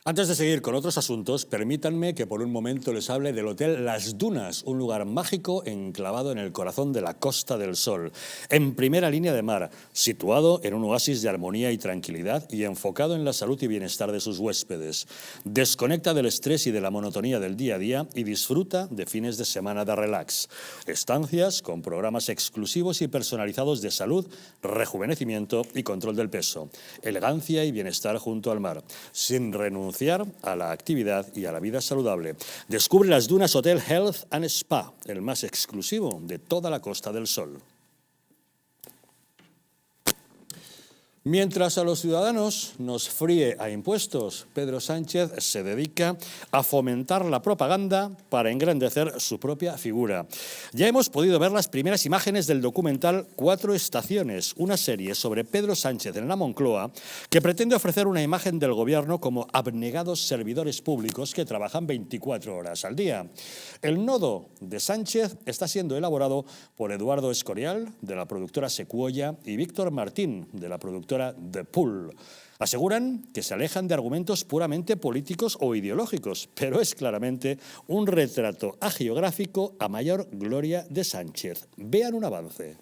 Antes de seguir con otros asuntos, permítanme que por un momento les hable del Hotel Las Dunas, un lugar mágico enclavado en el corazón de la Costa del Sol, en primera línea de mar, situado en un oasis de armonía y tranquilidad y enfocado en la salud y bienestar de sus huéspedes. Desconecta del estrés y de la monotonía del día a día y disfruta de fines de semana de relax. Estancias con programas exclusivos y personalizados de salud, rejuvenecimiento y control del peso. Elegancia y bienestar junto al mar, sin renunciar a la actividad y a la vida saludable. Descubre Las Dunas Hotel Health and Spa, el más exclusivo de toda la Costa del Sol. Mientras a los ciudadanos nos fríe a impuestos, Pedro Sánchez se dedica a fomentar la propaganda para engrandecer su propia figura. Ya hemos podido ver las primeras imágenes del documental Cuatro Estaciones, una serie sobre Pedro Sánchez en la Moncloa que pretende ofrecer una imagen del gobierno como abnegados servidores públicos que trabajan 24 horas al día. El nodo de Sánchez está siendo elaborado por Eduardo Escorial, de la productora Secuoya, y Víctor Martín, de la productora The Pool. Aseguran que se alejan de argumentos puramente políticos o ideológicos, pero es claramente un retrato hagiográfico a mayor gloria de Sánchez. Vean un avance.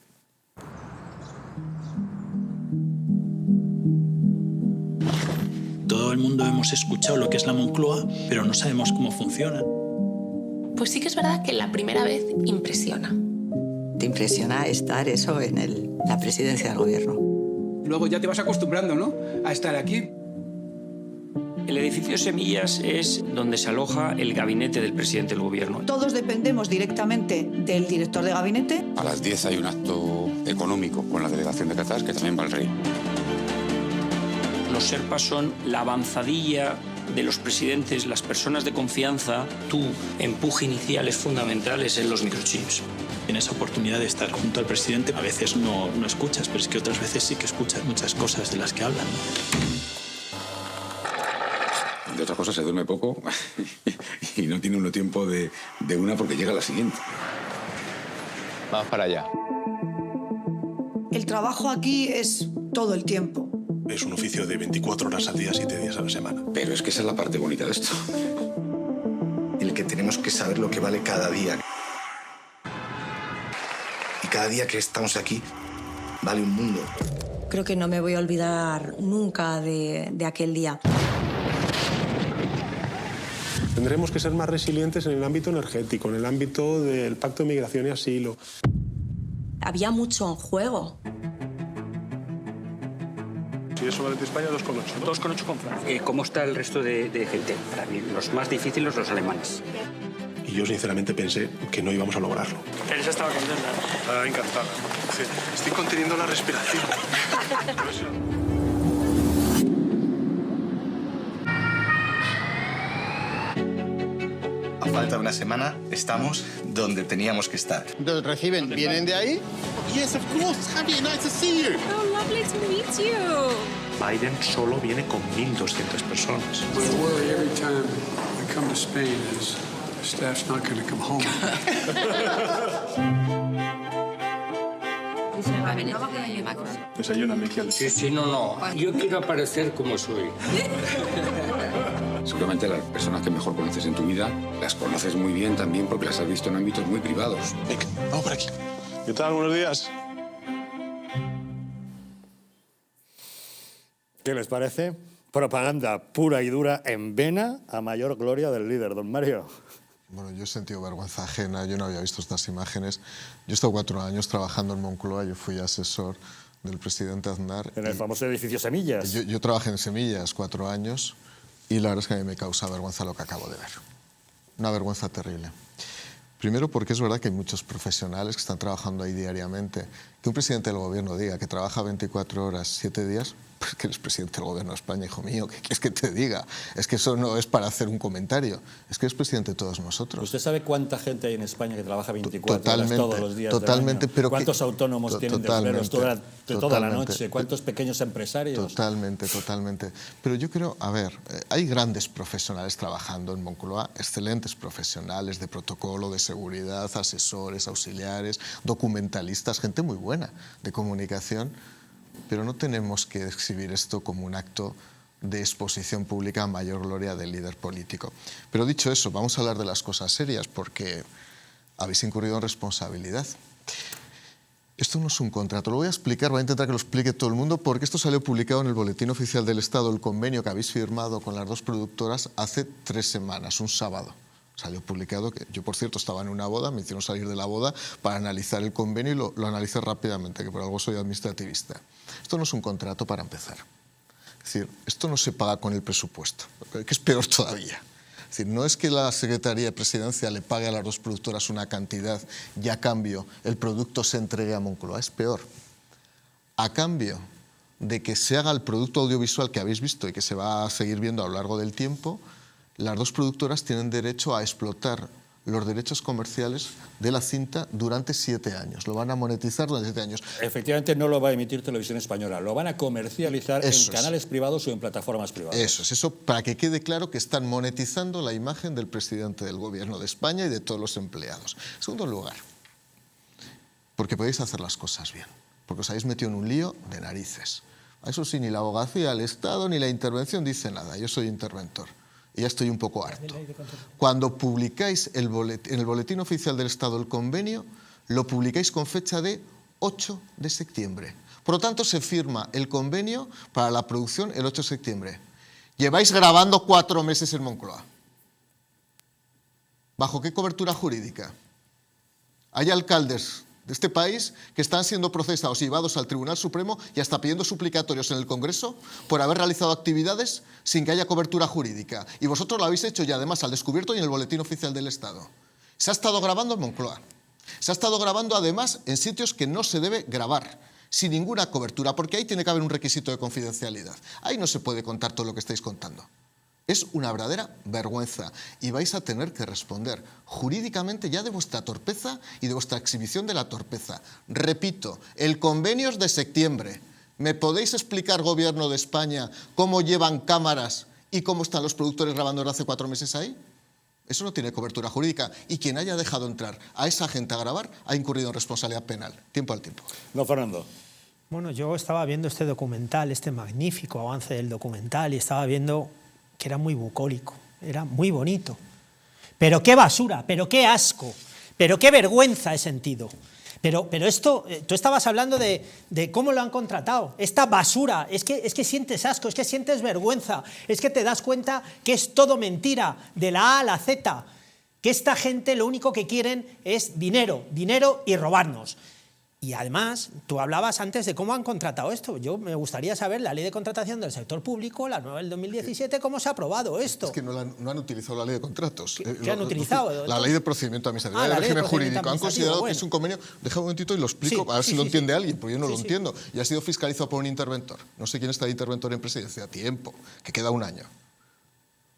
Todo el mundo hemos escuchado lo que es la Moncloa, pero no sabemos cómo funciona. Pues sí que es verdad que la primera vez impresiona. Te impresiona estar eso en la presidencia del gobierno. Luego ya te vas acostumbrando, ¿no?, a estar aquí. El edificio Semillas es donde se aloja el gabinete del presidente del gobierno. Todos dependemos directamente del director de gabinete. A las 10 hay un acto económico con la delegación de Qatar, que también va el rey. Los Sherpas son la avanzadilla de los presidentes, las personas de confianza. Tu empuje inicial es fundamental, es en los microchips. En esa oportunidad de estar junto al presidente, a veces no escuchas, pero es que otras veces sí que escuchas muchas cosas de las que hablan. De otra cosa se duerme poco y no tiene uno tiempo de una porque llega la siguiente. Vamos para allá. El trabajo aquí es todo el tiempo. Es un oficio de 24 horas al día, 7 días a la semana. Pero es que esa es la parte bonita de esto. El que tenemos que saber lo que vale cada día. Y cada día que estamos aquí vale un mundo. Creo que no me voy a olvidar nunca de aquel día. Tendremos que ser más resilientes en el ámbito energético, en el ámbito del Pacto de Migración y Asilo. Había mucho en juego. Si eso vale de España, 2,8. ¿no? 2,8 con Francia. ¿Cómo está el resto de gente? Para mí, los más difíciles, los alemanes. Y yo sinceramente pensé que no íbamos a lograrlo. Teresa estaba contenta. Ah, encantada. Sí, estoy conteniendo la respiración. A falta de una semana, estamos donde teníamos que estar. ¿Los reciben? ¿Vienen de ahí? Yes, of course. Javier, nice to see you. Oh, lovely to meet you. Biden solo viene con 1.200 personas. My worry every time I come to Spain is the staff's not going to come home. Desayuna, Miquel. Sí, no. Yo quiero aparecer como soy. Seguramente las personas que mejor conoces en tu vida las conoces muy bien también porque las has visto en ámbitos muy privados. Venga, vamos por aquí. ¿Qué tal? Buenos días. ¿Qué les parece? Propaganda pura y dura en vena a mayor gloria del líder, don Mario. Bueno, yo he sentido vergüenza ajena, yo no había visto estas imágenes. Yo he estado 4 años trabajando en Moncloa, yo fui asesor del presidente Aznar. En el famoso edificio Semillas. Yo trabajé en Semillas 4 años y la verdad es que a mí me causa vergüenza lo que acabo de ver. Una vergüenza terrible. Primero porque es verdad que hay muchos profesionales que están trabajando ahí diariamente. Que un presidente del gobierno diga que trabaja 24 horas, 7 días, pues que eres presidente del gobierno de España, hijo mío, ¿qué quieres que te diga? Es que eso no es para hacer un comentario, es que eres presidente de todos nosotros. ¿Usted sabe cuánta gente hay en España que trabaja 24 horas todos los días totalmente, del año? ¿Cuántos autónomos tienen desvelos toda la noche? ¿Cuántos pequeños empresarios? Totalmente. Pero yo creo, a ver, hay grandes profesionales trabajando en Moncloa, excelentes profesionales de protocolo, de seguridad, asesores, auxiliares, documentalistas, gente muy buena de comunicación, pero no tenemos que exhibir esto como un acto de exposición pública a mayor gloria del líder político. Pero dicho eso, vamos a hablar de las cosas serias, porque habéis incurrido en responsabilidad. Esto no es un contrato, lo voy a explicar, voy a intentar que lo explique todo el mundo, porque esto salió publicado en el Boletín Oficial del Estado, el convenio que habéis firmado con las dos productoras hace 3 semanas, un sábado. Salió publicado, que yo por cierto estaba en una boda, me hicieron salir de la boda para analizar el convenio y lo analicé rápidamente, que por algo soy administrativista. Esto no es un contrato para empezar. Es decir, esto no se paga con el presupuesto, que es peor todavía. Es decir, no es que la Secretaría de Presidencia le pague a las dos productoras una cantidad y a cambio el producto se entregue a Moncloa, es peor. A cambio de que se haga el producto audiovisual que habéis visto y que se va a seguir viendo a lo largo del tiempo, las dos productoras tienen derecho a explotar los derechos comerciales de la cinta durante 7 años. Lo van a monetizar durante 7 años. Efectivamente no lo va a emitir Televisión Española, lo van a comercializar en canales privados o en plataformas privadas. Eso para que quede claro que están monetizando la imagen del presidente del Gobierno de España y de todos los empleados. En segundo lugar, porque podéis hacer las cosas bien, porque os habéis metido en un lío de narices. Eso sí, ni la abogacía del Estado ni la intervención dice nada, yo soy interventor. Y ya estoy un poco harto. Cuando publicáis en el Boletín Oficial del Estado el convenio, lo publicáis con fecha de 8 de septiembre. Por lo tanto, se firma el convenio para la producción el 8 de septiembre. Lleváis grabando 4 meses en Moncloa. ¿Bajo qué cobertura jurídica? Hay alcaldes de este país que están siendo procesados y llevados al Tribunal Supremo y hasta pidiendo suplicatorios en el Congreso por haber realizado actividades sin que haya cobertura jurídica. Y vosotros lo habéis hecho y además al descubierto y en el Boletín Oficial del Estado. Se ha estado grabando en Moncloa. Se ha estado grabando además en sitios que no se debe grabar, sin ninguna cobertura, porque ahí tiene que haber un requisito de confidencialidad. Ahí no se puede contar todo lo que estáis contando. Es una verdadera vergüenza y vais a tener que responder jurídicamente ya de vuestra torpeza y de vuestra exhibición de la torpeza. Repito, el convenio es de septiembre. ¿Me podéis explicar, Gobierno de España, cómo llevan cámaras y cómo están los productores grabando desde hace 4 meses ahí? Eso no tiene cobertura jurídica y quien haya dejado entrar a esa gente a grabar ha incurrido en responsabilidad penal. Tiempo al tiempo. No, Fernando. Bueno, yo estaba viendo este documental, este magnífico avance del documental, y estaba viendo que era muy bucólico, era muy bonito. Pero qué basura, pero qué asco, pero qué vergüenza he sentido. Pero esto, tú estabas hablando de cómo lo han contratado, esta basura, es que sientes asco, es que sientes vergüenza, es que te das cuenta que es todo mentira, de la A a la Z, que esta gente lo único que quieren es dinero, dinero y robarnos. Y además, tú hablabas antes de cómo han contratado esto. Yo me gustaría saber la ley de contratación del sector público, la nueva del 2017, cómo se ha aprobado esto. Es que no han utilizado la ley de contratos. ¿Qué han utilizado? La ley de procedimiento administrativo, el régimen jurídico. Han considerado que es un convenio. Deja un momentito y lo explico, a ver si lo entiende alguien, porque yo no lo entiendo. Y ha sido fiscalizado por un interventor. No sé quién está de interventor en presidencia. Tiempo, que queda 1 año.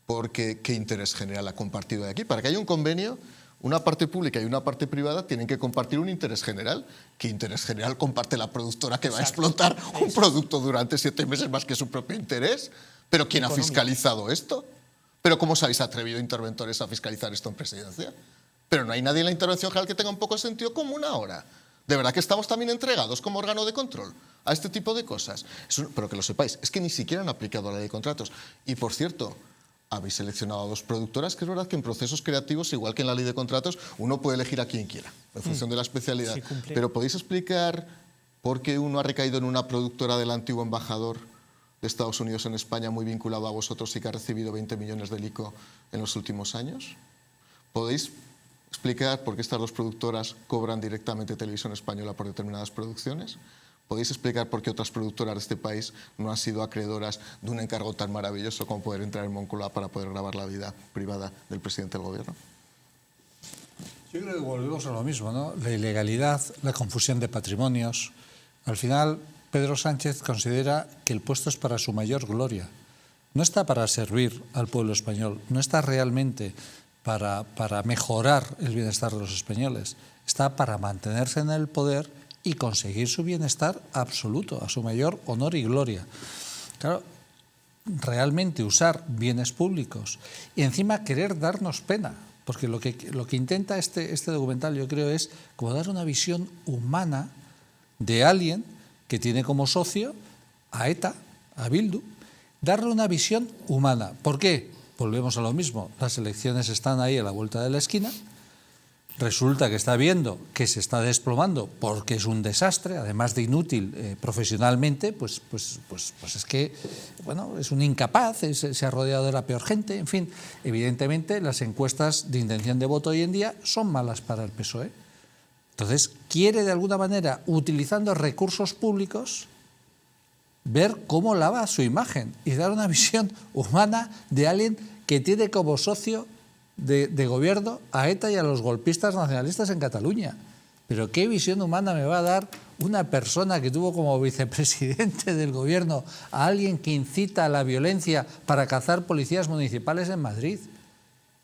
Porque ¿qué interés general ha compartido de aquí? Para que haya un convenio, una parte pública y una parte privada tienen que compartir un interés general. ¿Qué interés general comparte la productora que va a explotar un producto durante 7 meses más que su propio interés? ¿Pero quién ha fiscalizado esto? ¿Pero cómo os habéis atrevido, interventores, a fiscalizar esto en presidencia? Pero no hay nadie en la intervención general que tenga un poco de sentido común ahora. ¿De verdad que estamos también entregados como órgano de control a este tipo de cosas? Pero que lo sepáis, es que ni siquiera han aplicado la ley de contratos. Y por cierto, habéis seleccionado a 2 productoras, que es verdad que en procesos creativos, igual que en la ley de contratos, uno puede elegir a quien quiera, en función de la especialidad. Sí, pero ¿podéis explicar por qué uno ha recaído en una productora del antiguo embajador de Estados Unidos en España, muy vinculado a vosotros y que ha recibido 20 millones del ICO en los últimos años? ¿Podéis explicar por qué estas 2 productoras cobran directamente Televisión Española por determinadas producciones? ¿Podéis explicar por qué otras productoras de este país no han sido acreedoras de un encargo tan maravilloso como poder entrar en Moncloa para poder grabar la vida privada del presidente del Gobierno? Yo creo que volvemos a lo mismo, ¿no? La ilegalidad, la confusión de patrimonios. Al final, Pedro Sánchez considera que el puesto es para su mayor gloria. No está para servir al pueblo español, no está realmente para mejorar el bienestar de los españoles. Está para mantenerse en el poder y conseguir su bienestar absoluto, a su mayor honor y gloria. Claro, realmente usar bienes públicos y encima querer darnos pena, porque lo que intenta este documental, yo creo, es como dar una visión humana de alguien que tiene como socio a ETA, a Bildu, darle una visión humana. ¿Por qué? Volvemos a lo mismo, las elecciones están ahí a la vuelta de la esquina, resulta que está viendo que se está desplomando porque es un desastre, además de inútil profesionalmente, pues es que, bueno, es un incapaz, se ha rodeado de la peor gente, en fin, evidentemente las encuestas de intención de voto hoy en día son malas para el PSOE. Entonces, quiere de alguna manera, utilizando recursos públicos, ver cómo lava su imagen y dar una visión humana de alguien que tiene como socio de gobierno a ETA y a los golpistas nacionalistas en Cataluña. Pero ¿qué visión humana me va a dar una persona que tuvo como vicepresidente del gobierno a alguien que incita a la violencia para cazar policías municipales en Madrid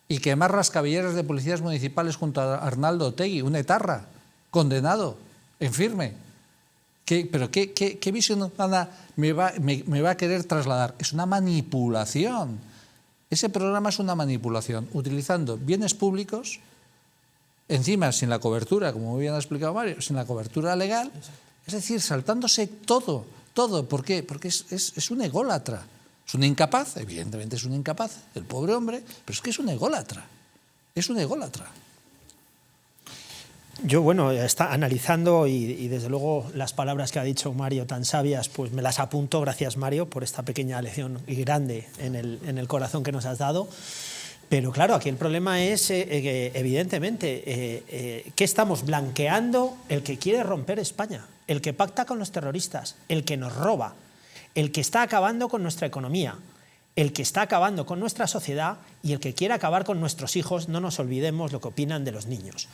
y quemar rascabilleras de policías municipales junto a Arnaldo Otegi, un etarra condenado en firme? ¿Pero qué visión humana me va a querer trasladar? Es una manipulación. Ese programa es una manipulación, utilizando bienes públicos, encima sin la cobertura, como muy bien ha explicado Mario, sin la cobertura legal, es decir, saltándose todo. ¿Por qué? Porque es un ególatra. Es un incapaz, evidentemente es un incapaz, el pobre hombre, pero es que es un ególatra. Es un ególatra. Yo, bueno, está analizando y desde luego las palabras que ha dicho Mario tan sabias, pues me las apunto. Gracias, Mario, por esta pequeña lección y grande en el corazón que nos has dado. Pero claro, aquí el problema es, evidentemente, que estamos blanqueando el que quiere romper España, el que pacta con los terroristas, el que nos roba, el que está acabando con nuestra economía, el que está acabando con nuestra sociedad y el que quiere acabar con nuestros hijos. No nos olvidemos lo que opinan de los niños.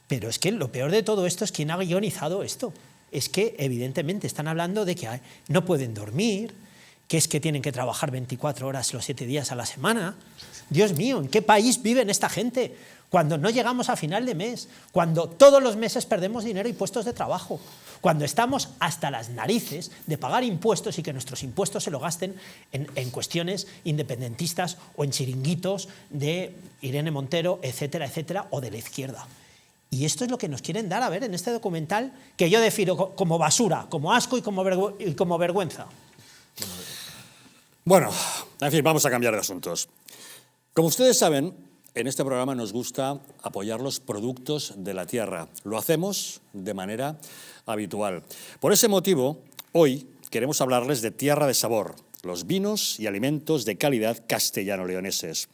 Pero es que lo peor de todo esto es quién ha guionizado esto. Es que evidentemente están hablando de que no pueden dormir, que es que tienen que trabajar 24 horas los 7 días a la semana. Dios mío, ¿en qué país viven esta gente? Cuando no llegamos a final de mes, cuando todos los meses perdemos dinero y puestos de trabajo, cuando estamos hasta las narices de pagar impuestos y que nuestros impuestos se lo gasten en cuestiones independentistas o en chiringuitos de Irene Montero, etcétera, etcétera, o de la izquierda. Y esto es lo que nos quieren dar a ver en este documental, que yo defino como basura, como asco y como vergüenza. Bueno, en fin, vamos a cambiar de asuntos. Como ustedes saben, en este programa nos gusta apoyar los productos de la tierra. Lo hacemos de manera habitual. Por ese motivo, hoy queremos hablarles de Tierra de Sabor, los vinos y alimentos de calidad castellano-leoneses.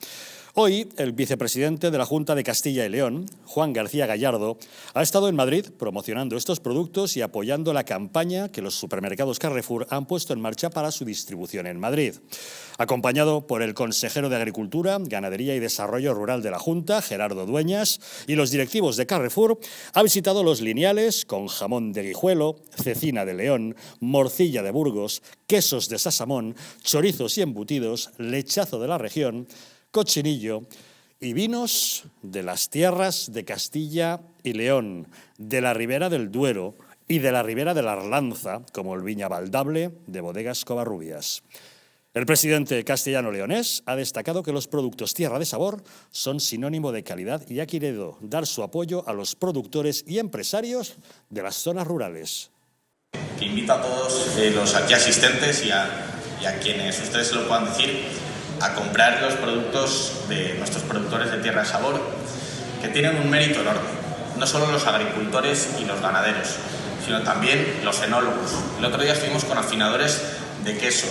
Hoy, el vicepresidente de la Junta de Castilla y León, Juan García Gallardo, ha estado en Madrid promocionando estos productos y apoyando la campaña que los supermercados Carrefour han puesto en marcha para su distribución en Madrid. Acompañado por el consejero de Agricultura, Ganadería y Desarrollo Rural de la Junta, Gerardo Dueñas, y los directivos de Carrefour, ha visitado los lineales con jamón de Guijuelo, cecina de León, morcilla de Burgos, quesos de Sasamón, chorizos y embutidos, lechazo de la región, cochinillo y vinos de las tierras de Castilla y León, de la Ribera del Duero y de la Ribera de la Arlanza, como el Viña Baldable de Bodegas Covarrubias. El presidente castellano-leonés ha destacado que los productos Tierra de Sabor son sinónimo de calidad y ha querido dar su apoyo a los productores y empresarios de las zonas rurales. Que invito a todos los aquí asistentes y a quienes ustedes se lo puedan decir, a comprar los productos de nuestros productores de Tierra de Sabor, que tienen un mérito enorme. No solo los agricultores y los ganaderos, sino también los enólogos. El otro día estuvimos con afinadores de queso,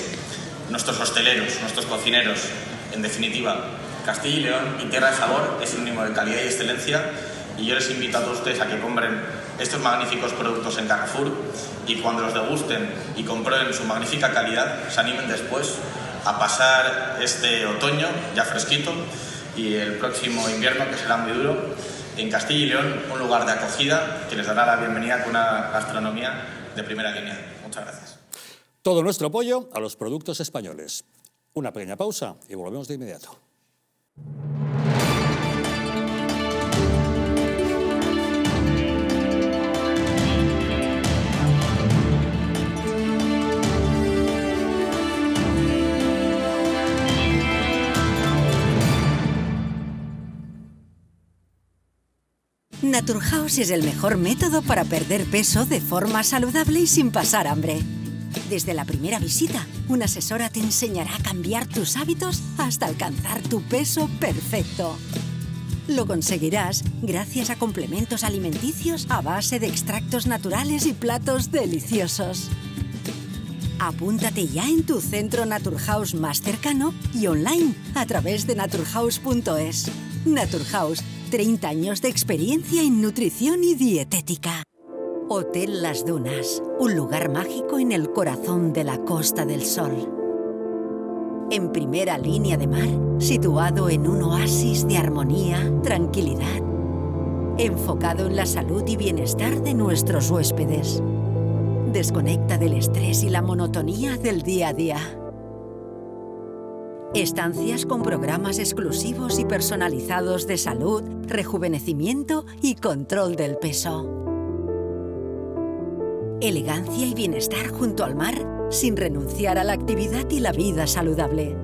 nuestros hosteleros, nuestros cocineros. En definitiva, Castilla y León y Tierra de Sabor es sinónimo de calidad y excelencia, y yo les invito a todos ustedes a que compren estos magníficos productos en Carrefour y cuando los degusten y comprueben su magnífica calidad, se animen después a pasar este otoño ya fresquito y el próximo invierno, que será muy duro, en Castilla y León, un lugar de acogida que les dará la bienvenida con una gastronomía de primera línea. Muchas gracias. Todo nuestro apoyo a los productos españoles. Una pequeña pausa y volvemos de inmediato. Naturhaus es el mejor método para perder peso de forma saludable y sin pasar hambre. Desde la primera visita, una asesora te enseñará a cambiar tus hábitos hasta alcanzar tu peso perfecto. Lo conseguirás gracias a complementos alimenticios a base de extractos naturales y platos deliciosos. Apúntate ya en tu centro Naturhaus más cercano y online a través de naturhaus.es. Naturhaus, 30 años de experiencia en nutrición y dietética. Hotel Las Dunas, un lugar mágico en el corazón de la Costa del Sol. En primera línea de mar, situado en un oasis de armonía, tranquilidad, enfocado en la salud y bienestar de nuestros huéspedes. Desconecta del estrés y la monotonía del día a día. Estancias con programas exclusivos y personalizados de salud, rejuvenecimiento y control del peso. Elegancia y bienestar junto al mar, sin renunciar a la actividad y la vida saludable.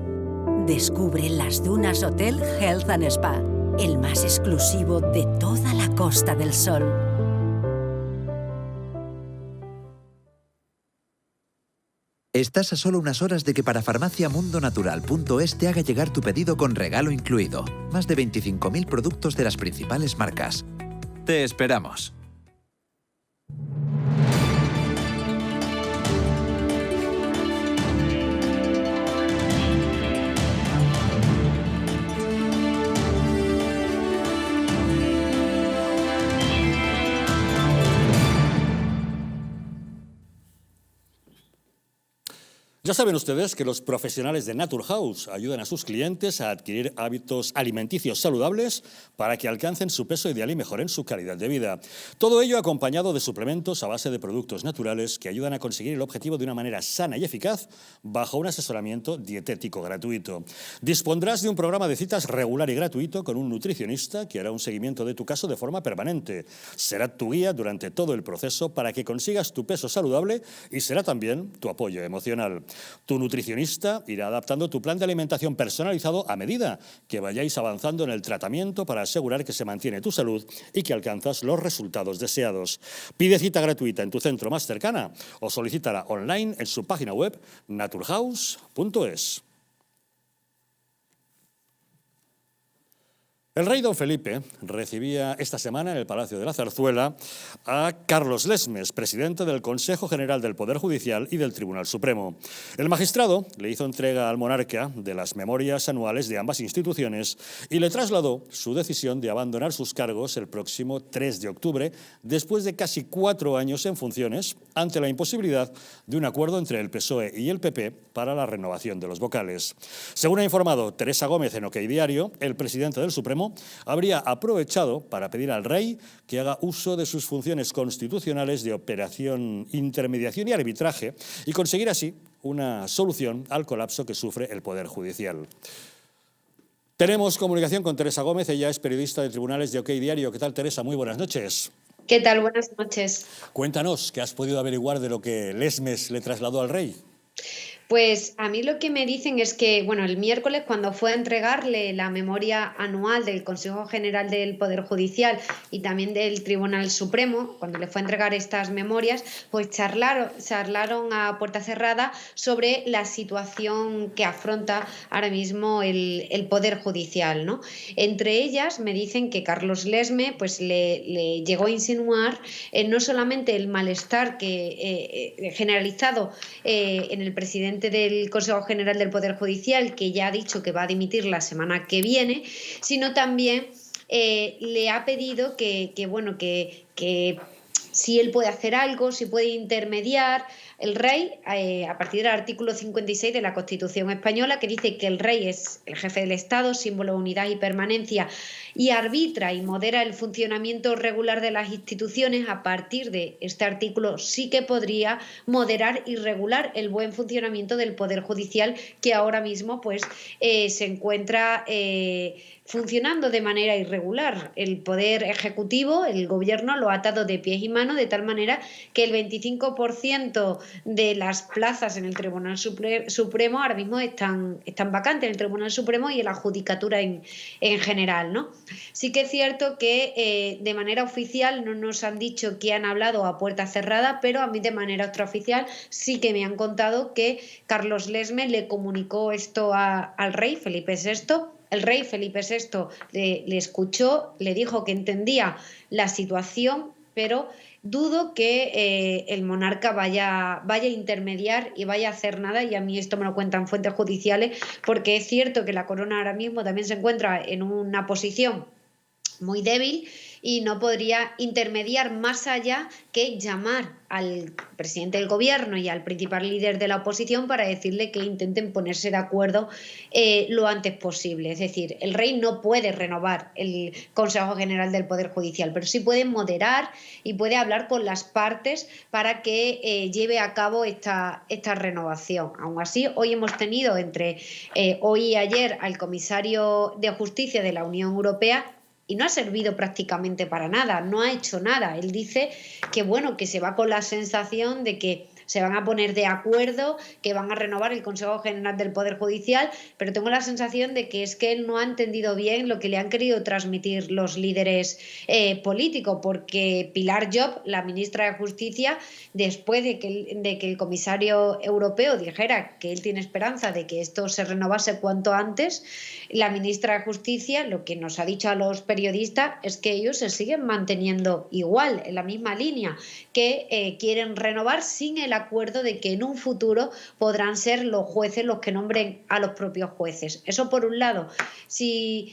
Descubre Las Dunas Hotel Health and Spa, el más exclusivo de toda la Costa del Sol. Estás a solo unas horas de que parafarmaciamundonatural.es te haga llegar tu pedido con regalo incluido. Más de 25.000 productos de las principales marcas. Te esperamos. Ya saben ustedes que los profesionales de Naturhaus ayudan a sus clientes a adquirir hábitos alimenticios saludables para que alcancen su peso ideal y mejoren su calidad de vida. Todo ello acompañado de suplementos a base de productos naturales que ayudan a conseguir el objetivo de una manera sana y eficaz bajo un asesoramiento dietético gratuito. Dispondrás de un programa de citas regular y gratuito con un nutricionista que hará un seguimiento de tu caso de forma permanente. Será tu guía durante todo el proceso para que consigas tu peso saludable y será también tu apoyo emocional. Tu nutricionista irá adaptando tu plan de alimentación personalizado a medida que vayáis avanzando en el tratamiento para asegurar que se mantiene tu salud y que alcanzas los resultados deseados. Pide cita gratuita en tu centro más cercana o solicítala online en su página web naturhaus.es. El rey don Felipe recibía esta semana en el Palacio de la Zarzuela a Carlos Lesmes, presidente del Consejo General del Poder Judicial y del Tribunal Supremo. El magistrado le hizo entrega al monarca de las memorias anuales de ambas instituciones y le trasladó su decisión de abandonar sus cargos el próximo 3 de octubre, después de casi 4 años en funciones, ante la imposibilidad de un acuerdo entre el PSOE y el PP para la renovación de los vocales. Según ha informado Teresa Gómez en OK Diario, el presidente del Supremo habría aprovechado para pedir al rey que haga uso de sus funciones constitucionales de operación, intermediación y arbitraje y conseguir así una solución al colapso que sufre el Poder Judicial. Tenemos comunicación con Teresa Gómez, ella es periodista de Tribunales de OK Diario. ¿Qué tal, Teresa? Muy buenas noches. ¿Qué tal? Buenas noches. Cuéntanos, ¿qué has podido averiguar de lo que Lesmes le trasladó al rey? Pues a mí lo que me dicen es que, bueno, el miércoles cuando fue a entregarle la memoria anual del Consejo General del Poder Judicial y también del Tribunal Supremo, cuando le fue a entregar estas memorias, pues charlaron a puerta cerrada sobre la situación que afronta ahora mismo el Poder Judicial, ¿no? Entre ellas me dicen que Carlos Lesmes pues le llegó a insinuar no solamente el malestar generalizado en el presidente del Consejo General del Poder Judicial, que ya ha dicho que va a dimitir la semana que viene, sino también le ha pedido que si él puede hacer algo, si puede intermediar. El rey, a partir del artículo 56 de la Constitución española, que dice que el rey es el jefe del Estado, símbolo de unidad y permanencia, y arbitra y modera el funcionamiento regular de las instituciones, a partir de este artículo sí que podría moderar y regular el buen funcionamiento del Poder Judicial, que ahora mismo pues se encuentra funcionando de manera irregular. El Poder Ejecutivo, el Gobierno, lo ha atado de pies y manos, de tal manera que el 25% de las plazas en el Tribunal Supremo ahora mismo están vacantes en el Tribunal Supremo y en la judicatura en general, ¿no? Sí que es cierto que de manera oficial no nos han dicho que han hablado a puerta cerrada, pero a mí de manera extraoficial sí que me han contado que Carlos Lesme le comunicó esto al rey Felipe VI. El rey Felipe VI le escuchó, le dijo que entendía la situación, pero dudo que el monarca vaya a intermediar y vaya a hacer nada, y a mí esto me lo cuentan fuentes judiciales, porque es cierto que la corona ahora mismo también se encuentra en una posición muy débil y no podría intermediar más allá que llamar al presidente del gobierno y al principal líder de la oposición para decirle que intenten ponerse de acuerdo lo antes posible. Es decir, el rey no puede renovar el Consejo General del Poder Judicial, pero sí puede moderar y puede hablar con las partes para que lleve a cabo esta renovación. Aún así, hoy hemos tenido entre hoy y ayer al comisario de Justicia de la Unión Europea y no ha servido prácticamente para nada, no ha hecho nada. Él dice que bueno, que se va con la sensación de que se van a poner de acuerdo, que van a renovar el Consejo General del Poder Judicial, pero tengo la sensación de que es que él no ha entendido bien lo que le han querido transmitir los líderes políticos, porque Pilar Llop, la ministra de Justicia, después de que el comisario europeo dijera que él tiene esperanza de que esto se renovase cuanto antes, la ministra de Justicia lo que nos ha dicho a los periodistas es que ellos se siguen manteniendo igual, en la misma línea, que quieren renovar sin el acuerdo de que en un futuro podrán ser los jueces los que nombren a los propios jueces. Eso por un lado. Si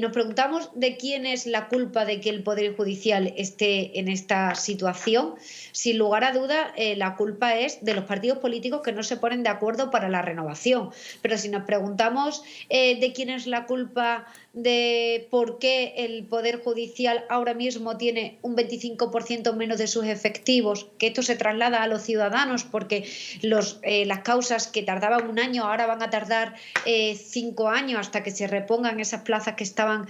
nos preguntamos de quién es la culpa de que el Poder Judicial esté en esta situación, sin lugar a duda la culpa es de los partidos políticos que no se ponen de acuerdo para la renovación. Pero si nos preguntamos de quién es la culpa de por qué el Poder Judicial ahora mismo tiene un 25% menos de sus efectivos, que esto se traslada a los ciudadanos porque las causas que tardaban un año ahora van a tardar 5 años hasta que se repongan esas plazas que estaban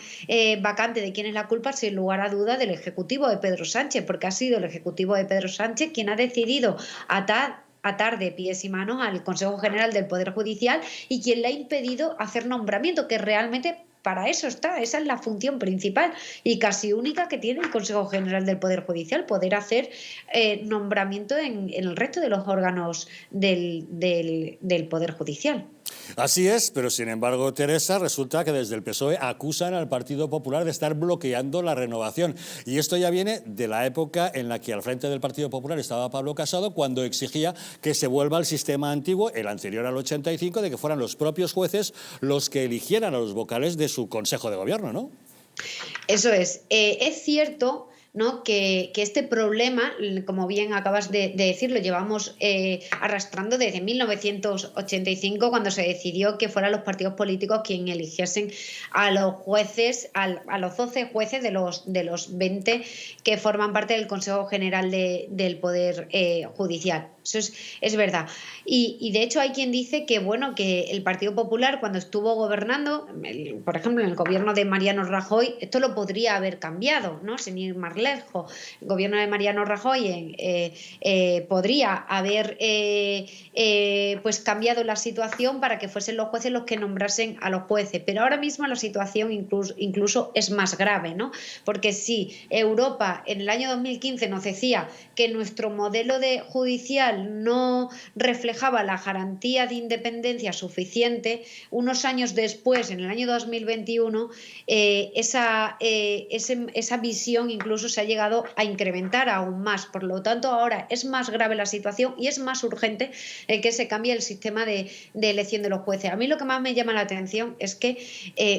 vacantes. ¿De quién es la culpa? Sin lugar a duda del Ejecutivo de Pedro Sánchez, porque ha sido el Ejecutivo de Pedro Sánchez quien ha decidido atar de pies y manos al Consejo General del Poder Judicial y quien le ha impedido hacer nombramiento, que realmente para eso está, esa es la función principal y casi única que tiene el Consejo General del Poder Judicial, poder hacer nombramiento en el resto de los órganos del Poder Judicial. Así es, pero sin embargo, Teresa, resulta que desde el PSOE acusan al Partido Popular de estar bloqueando la renovación. Y esto ya viene de la época en la que al frente del Partido Popular estaba Pablo Casado, cuando exigía que se vuelva al sistema antiguo, el anterior al 85, de que fueran los propios jueces los que eligieran a los vocales de su Consejo de Gobierno, ¿no? Eso es. Es cierto, ¿no?, que este problema, como bien acabas de decir, lo llevamos arrastrando desde 1985, cuando se decidió que fueran los partidos políticos quienes eligiesen a los jueces, a los 12 jueces de los 20 que forman parte del Consejo General del Poder Judicial. Eso es verdad. Y de hecho hay quien dice que bueno, que el Partido Popular, cuando estuvo gobernando, por ejemplo en el gobierno de Mariano Rajoy, esto lo podría haber cambiado, ¿no?, sin ir más lejos. El gobierno de Mariano Rajoy podría haber pues cambiado la situación para que fuesen los jueces los que nombrasen a los jueces. Pero ahora mismo la situación incluso es más grave, ¿no? Porque si Europa en el año 2015 nos decía que nuestro modelo de judicial no reflejaba la garantía de independencia suficiente, unos años después, en el año 2021, esa visión incluso se ha llegado a incrementar aún más. Por lo tanto, ahora es más grave la situación y es más urgente que se cambie el sistema de elección de los jueces. A mí lo que más me llama la atención es que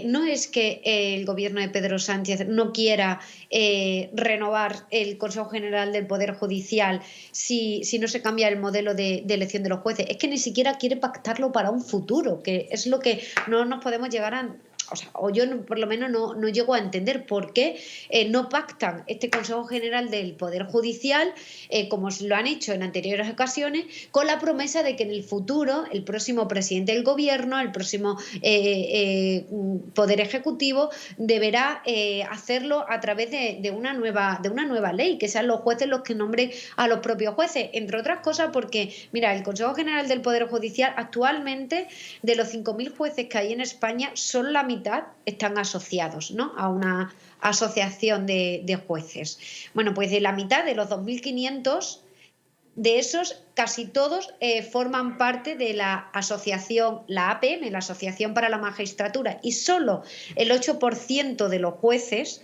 no es que el gobierno de Pedro Sánchez no quiera renovar el Consejo General del Poder Judicial si no se cambia el modelo de elección de los jueces, es que ni siquiera quiere pactarlo para un futuro, que es lo que no nos podemos llegar a o yo por lo menos no llego a entender por qué no pactan este Consejo General del Poder Judicial, como lo han hecho en anteriores ocasiones, con la promesa de que en el futuro el próximo presidente del gobierno, el próximo Poder Ejecutivo, deberá hacerlo a través de una nueva ley, que sean los jueces los que nombren a los propios jueces, entre otras cosas porque, mira, el Consejo General del Poder Judicial actualmente, de los 5.000 jueces que hay en España, solo la mitad están asociados, ¿no?, a una asociación de jueces. Bueno, pues de la mitad, de los 2.500, de esos casi todos forman parte de la asociación, la APM, la Asociación para la Magistratura, y solo el 8% de los jueces,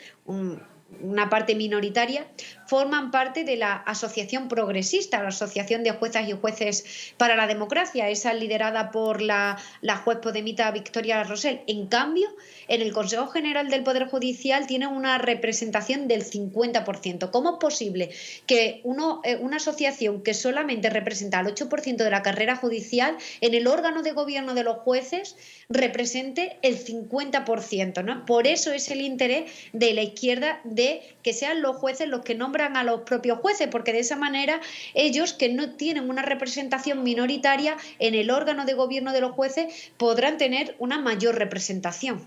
una parte minoritaria, forman parte de la Asociación Progresista, la Asociación de Juezas y Jueces para la Democracia, esa liderada por la juez podemita Victoria Rosell. En cambio, en el Consejo General del Poder Judicial tienen una representación del 50%. ¿Cómo es posible que una asociación que solamente representa al 8% de la carrera judicial, en el órgano de gobierno de los jueces represente el 50%, ¿no? Por eso es el interés de la izquierda de que sean los jueces los que nombran a los propios jueces, porque de esa manera ellos, que no tienen una representación minoritaria en el órgano de gobierno de los jueces, podrán tener una mayor representación.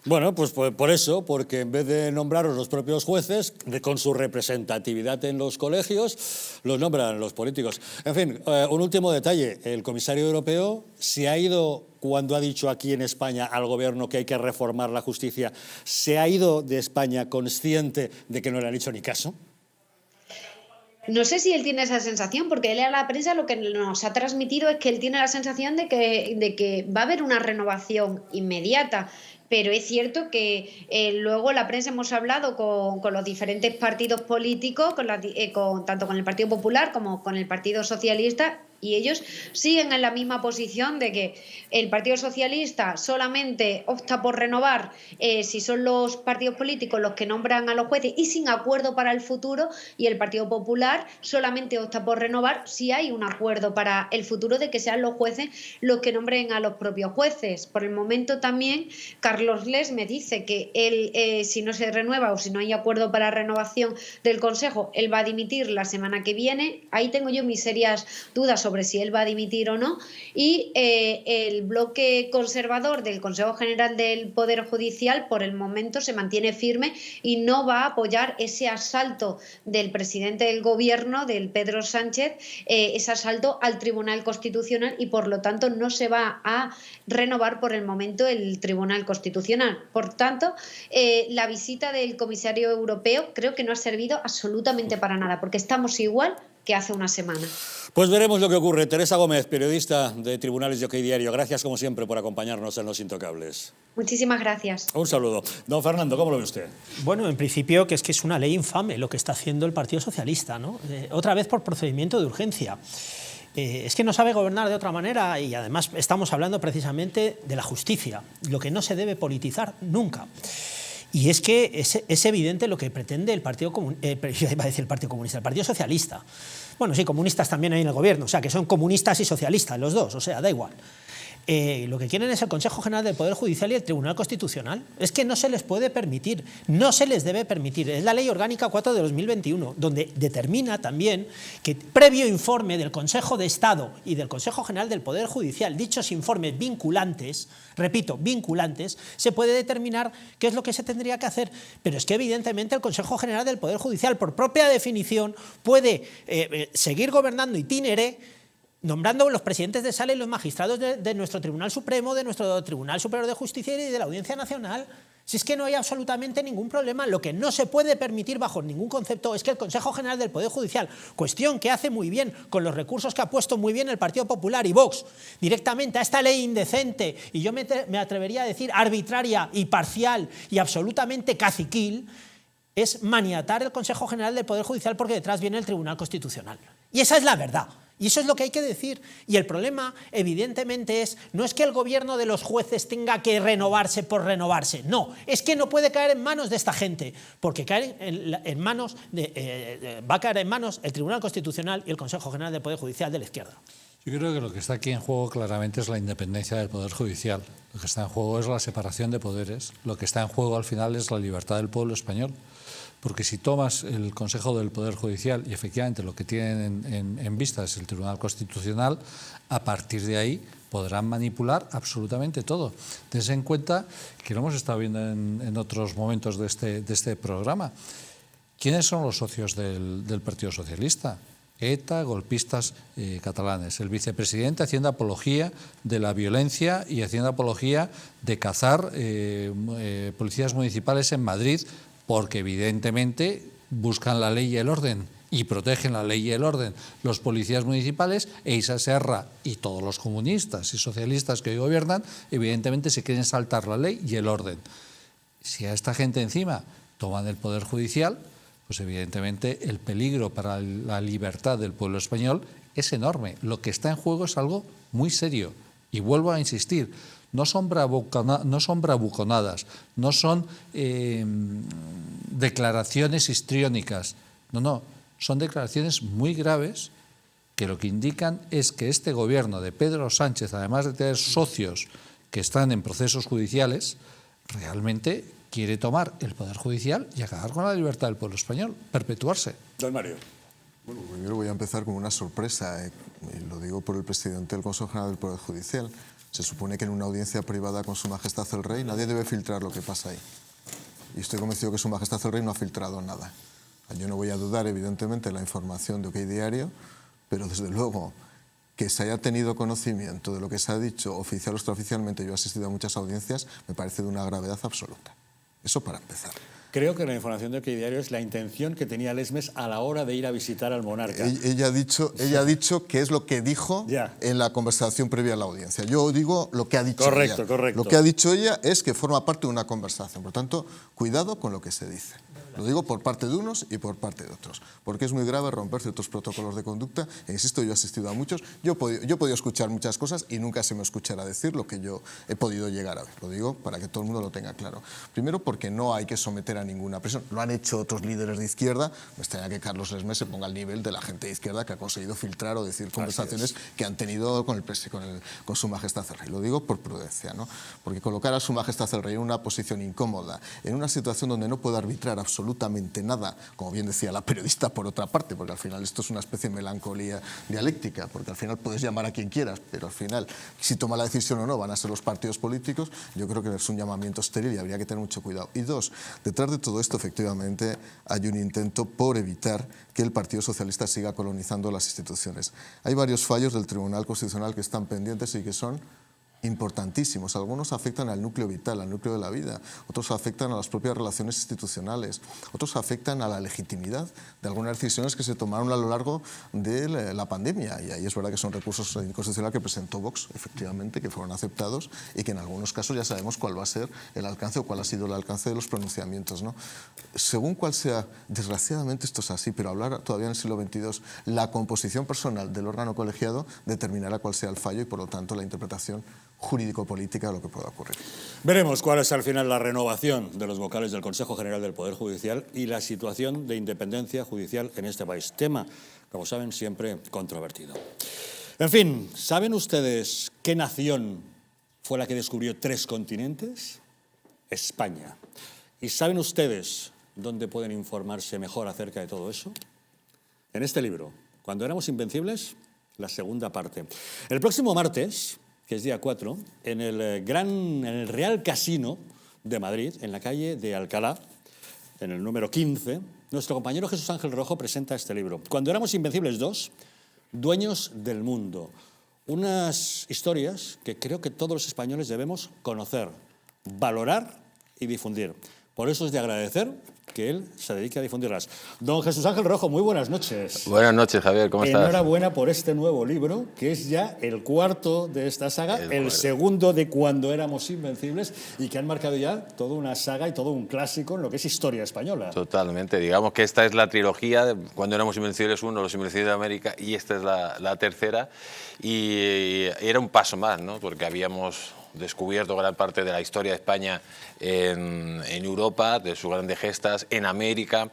Bueno, pues por eso, porque en vez de nombraros los propios jueces, con su representatividad en los colegios, los nombran los políticos. En fin, un último detalle. El comisario europeo se ha ido, cuando ha dicho aquí en España al gobierno que hay que reformar la justicia, ¿se ha ido de España consciente de que no le han hecho ni caso? No sé si él tiene esa sensación, porque él a la prensa lo que nos ha transmitido es que él tiene la sensación de que va a haber una renovación inmediata. Pero es cierto que luego la prensa hemos hablado con los diferentes partidos políticos, tanto con el Partido Popular como con el Partido Socialista, y ellos siguen en la misma posición de que el Partido Socialista solamente opta por renovar si son los partidos políticos los que nombran a los jueces y sin acuerdo para el futuro, y el Partido Popular solamente opta por renovar si hay un acuerdo para el futuro de que sean los jueces los que nombren a los propios jueces. Por el momento también Carlos Les me dice que él, si no se renueva o si no hay acuerdo para renovación del Consejo, él va a dimitir la semana que viene. Ahí tengo yo mis serias dudas sobre si él va a dimitir o no, y el bloque conservador del Consejo General del Poder Judicial por el momento se mantiene firme y no va a apoyar ese asalto del presidente del gobierno, del Pedro Sánchez, ese asalto al Tribunal Constitucional, y por lo tanto no se va a renovar por el momento el Tribunal Constitucional. Por tanto, la visita del comisario europeo creo que no ha servido absolutamente para nada, porque estamos igual que hace una semana. Pues veremos lo que ocurre. Teresa Gómez, periodista de Tribunales de OK Diario, gracias como siempre por acompañarnos en Los Intocables. Muchísimas gracias. Un saludo. Don Fernando, ¿cómo lo ve usted? Bueno, en principio que es una ley infame lo que está haciendo el Partido Socialista, ¿no? Otra vez por procedimiento de urgencia. Es que no sabe gobernar de otra manera, y además estamos hablando precisamente de la justicia, lo que no se debe politizar nunca. Y es que es evidente lo que pretende el Partido Comunista, el Partido Socialista. Bueno, sí, comunistas también hay en el gobierno, o sea, que son comunistas y socialistas los dos, o sea, da igual. Lo que quieren es el Consejo General del Poder Judicial y el Tribunal Constitucional. Es que no se les puede permitir, no se les debe permitir. Es la Ley Orgánica 4 de 2021, donde determina también que previo informe del Consejo de Estado y del Consejo General del Poder Judicial, dichos informes vinculantes, repito, vinculantes, se puede determinar qué es lo que se tendría que hacer. Pero es que evidentemente el Consejo General del Poder Judicial, por propia definición, puede seguir gobernando itinere, nombrando los presidentes de sala y los magistrados de nuestro Tribunal Supremo, de nuestro Tribunal Superior de Justicia y de la Audiencia Nacional. Si es que no hay absolutamente ningún problema, lo que no se puede permitir bajo ningún concepto es que el Consejo General del Poder Judicial, cuestión que hace muy bien con los recursos que ha puesto muy bien el Partido Popular y Vox directamente a esta ley indecente, y yo me atrevería a decir arbitraria y parcial y absolutamente caciquil, es maniatar el Consejo General del Poder Judicial porque detrás viene el Tribunal Constitucional. Y esa es la verdad. Y eso es lo que hay que decir. Y el problema, evidentemente, no es que el gobierno de los jueces tenga que renovarse por renovarse. No, es que no puede caer en manos de esta gente, porque va a caer en manos el Tribunal Constitucional y el Consejo General del Poder Judicial de la izquierda. Yo creo que lo que está aquí en juego claramente es la independencia del Poder Judicial. Lo que está en juego es la separación de poderes. Lo que está en juego al final es la libertad del pueblo español. Porque si tomas el Consejo del Poder Judicial y efectivamente lo que tienen en vista es el Tribunal Constitucional, a partir de ahí podrán manipular absolutamente todo. Tened en cuenta que lo hemos estado viendo en otros momentos de este programa. ¿Quiénes son los socios del Partido Socialista? ETA, golpistas catalanes. El vicepresidente haciendo apología de la violencia y haciendo apología de cazar policías municipales en Madrid, porque evidentemente buscan la ley y el orden y protegen la ley y el orden los policías municipales, e Isa Serra y todos los comunistas y socialistas que hoy gobiernan evidentemente se quieren saltar la ley y el orden. Si a esta gente encima toman el Poder Judicial, pues evidentemente el peligro para la libertad del pueblo español es enorme. Lo que está en juego es algo muy serio. Y vuelvo a insistir, no son bravuconadas, no son declaraciones histriónicas. No, son declaraciones muy graves que lo que indican es que este gobierno de Pedro Sánchez, además de tener socios que están en procesos judiciales, realmente quiere tomar el Poder Judicial y acabar con la libertad del pueblo español, perpetuarse. Don Mario. Bueno, primero voy a empezar con una sorpresa, y lo digo por el presidente del Consejo General del Poder Judicial. Se supone que en una audiencia privada con Su Majestad el Rey nadie debe filtrar lo que pasa ahí. Y estoy convencido que Su Majestad el Rey no ha filtrado nada. Yo no voy a dudar, evidentemente, de la información de OK Diario, pero desde luego que se haya tenido conocimiento de lo que se ha dicho oficial o extraoficialmente, yo he asistido a muchas audiencias, me parece de una gravedad absoluta. Eso para empezar. Creo que la información de OK Diario es la intención que tenía Lesmes a la hora de ir a visitar al monarca. Ella ha dicho que es lo que dijo en la conversación previa a la audiencia. Yo digo lo que ha dicho ella. Correcto. Lo que ha dicho ella es que forma parte de una conversación. Por tanto, cuidado con lo que se dice. Lo digo por parte de unos y por parte de otros, porque es muy grave romper ciertos protocolos de conducta. E insisto, yo he asistido a muchos, yo he podido escuchar muchas cosas y nunca se me escuchará decir lo que yo he podido llegar a ver. Lo digo para que todo el mundo lo tenga claro. Primero, porque no hay que someter a ninguna presión. Lo han hecho otros líderes de izquierda. Me extraña que Carlos Lesmes se ponga al nivel de la gente de izquierda que ha conseguido filtrar o decir conversaciones que han tenido con Su Majestad el Rey. Lo digo por prudencia, ¿no? Porque colocar a Su Majestad el Rey en una posición incómoda, en una situación donde no puede arbitrar absolutamente nada, como bien decía la periodista por otra parte, porque al final esto es una especie de melancolía dialéctica, porque al final puedes llamar a quien quieras, pero al final si toma la decisión o no van a ser los partidos políticos. Yo creo que es un llamamiento estéril y habría que tener mucho cuidado. Y dos, detrás de todo esto efectivamente hay un intento por evitar que el Partido Socialista siga colonizando las instituciones. Hay varios fallos del Tribunal Constitucional que están pendientes y que son importantísimos. Algunos afectan al núcleo vital, al núcleo de la vida, otros afectan a las propias relaciones institucionales, otros afectan a la legitimidad de algunas decisiones que se tomaron a lo largo de la pandemia. Y ahí es verdad que son recursos constitucionales que presentó Vox, efectivamente, que fueron aceptados y que en algunos casos ya sabemos cuál va a ser el alcance o cuál ha sido el alcance de los pronunciamientos, ¿no? Según cuál sea, desgraciadamente esto es así, pero hablar todavía en el siglo XXII, la composición personal del órgano colegiado determinará cuál sea el fallo y, por lo tanto, la interpretación jurídico-política de lo que pueda ocurrir. Veremos cuál es al final la renovación de los vocales del Consejo General del Poder Judicial y la situación de independencia judicial en este país. Tema, como saben, siempre controvertido. En fin, ¿saben ustedes qué nación fue la que descubrió 3 continentes? España. ¿Y saben ustedes dónde pueden informarse mejor acerca de todo eso? En este libro, Cuando éramos invencibles, la segunda parte. El próximo martes, que es día 4, en el Real Casino de Madrid, en la calle de Alcalá, en el número 15, nuestro compañero Jesús Ángel Rojo presenta este libro. Cuando éramos invencibles 2, Dueños del Mundo. Unas historias que creo que todos los españoles debemos conocer, valorar y difundir. Por eso es de agradecer que él se dedique a difundirlas. Don Jesús Ángel Rojo, muy buenas noches. Buenas noches, Javier, ¿cómo estás? Enhorabuena por este nuevo libro, que es ya el 4 de esta saga, el segundo de Cuando éramos invencibles, y que han marcado ya toda una saga y todo un clásico en lo que es historia española. Totalmente, digamos que esta es la trilogía de Cuando éramos invencibles 1, Los Invencibles de América, y esta es la tercera, y era un paso más, ¿no? Porque habíamos descubierto gran parte de la historia de España en Europa, de sus grandes gestas, en América.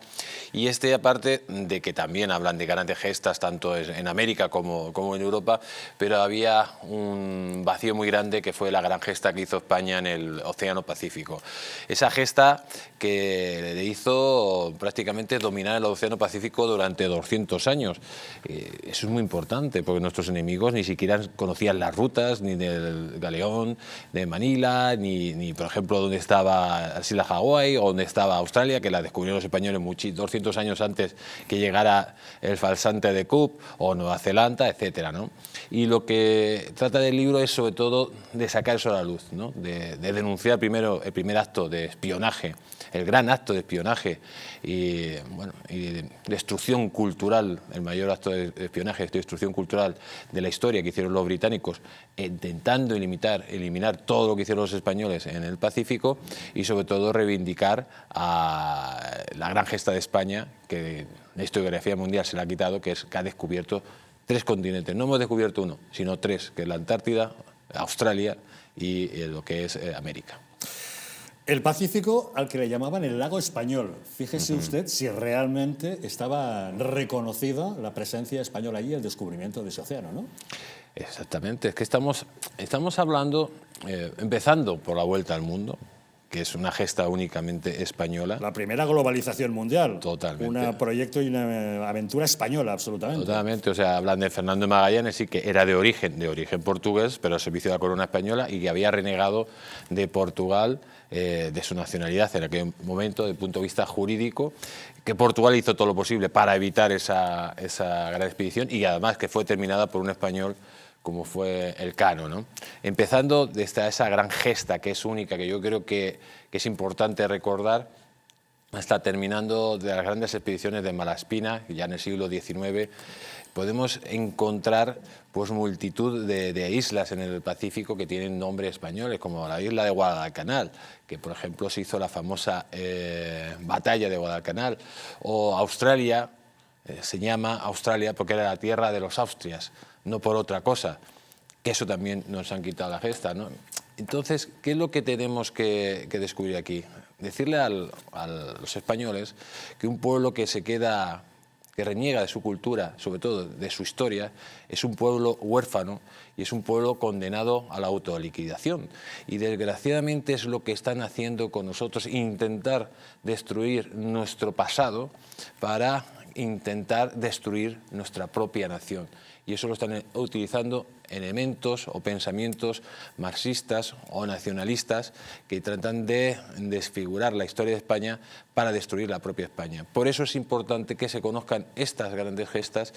Y aparte de que también hablan de grandes gestas, tanto en América como en Europa, pero había un vacío muy grande que fue la gran gesta que hizo España en el Océano Pacífico. Esa gesta que le hizo prácticamente dominar el Océano Pacífico durante 200 años. Eso es muy importante porque nuestros enemigos ni siquiera conocían las rutas ni del galeón de Manila, ni por ejemplo dónde estaba las Islas Hawái o dónde estaba Australia, que la descubrieron los españoles 200 años antes que llegara el falsante de Cook, o Nueva Zelanda, etcétera, ¿no? Y lo que trata del libro es sobre todo de sacar eso a la luz, ¿no? De denunciar primero el primer acto de espionaje, el gran acto de espionaje y de destrucción cultural, el mayor acto de espionaje, de destrucción cultural de la historia que hicieron los británicos, intentando eliminar todo lo que hicieron los españoles en el Pacífico, y sobre todo reivindicar a la gran gesta de España, que la historiografía mundial se la ha quitado, que ha descubierto 3 continentes. No hemos descubierto uno, sino 3, que es la Antártida, Australia y lo que es América. El Pacífico, al que le llamaban el lago español. Fíjese usted si realmente estaba reconocida la presencia española allí, el descubrimiento de ese océano, ¿no? Exactamente, es que estamos hablando, empezando por la vuelta al mundo, que es una gesta únicamente española. La primera globalización mundial. Totalmente. Un proyecto y una aventura española, absolutamente. Totalmente, o sea, hablan de Fernando Magallanes, sí, que era de origen portugués, pero al servicio de la corona española, y que había renegado de Portugal, de su nacionalidad en aquel momento, desde el punto de vista jurídico, que Portugal hizo todo lo posible para evitar esa gran expedición, y además que fue terminada por un español como fue Elcano, ¿no? Empezando desde esa gran gesta que es única, que yo creo que es importante recordar, hasta terminando de las grandes expediciones de Malaspina, ya en el siglo XIX, podemos encontrar pues multitud de islas en el Pacífico que tienen nombres españoles, como la isla de Guadalcanal, que por ejemplo se hizo la famosa batalla de Guadalcanal, o Australia, se llama Australia porque era la tierra de los Austrias, no por otra cosa, que eso también nos han quitado la gesta, ¿no? Entonces, ¿qué es lo que tenemos que descubrir aquí? Decirle a los españoles que un pueblo que reniega de su cultura, sobre todo de su historia, es un pueblo huérfano y es un pueblo condenado a la autoliquidación. Y desgraciadamente es lo que están haciendo con nosotros, intentar destruir nuestro pasado para intentar destruir nuestra propia nación. Y eso lo están utilizando elementos o pensamientos marxistas o nacionalistas que tratan de desfigurar la historia de España para destruir la propia España. Por eso es importante que se conozcan estas grandes gestas,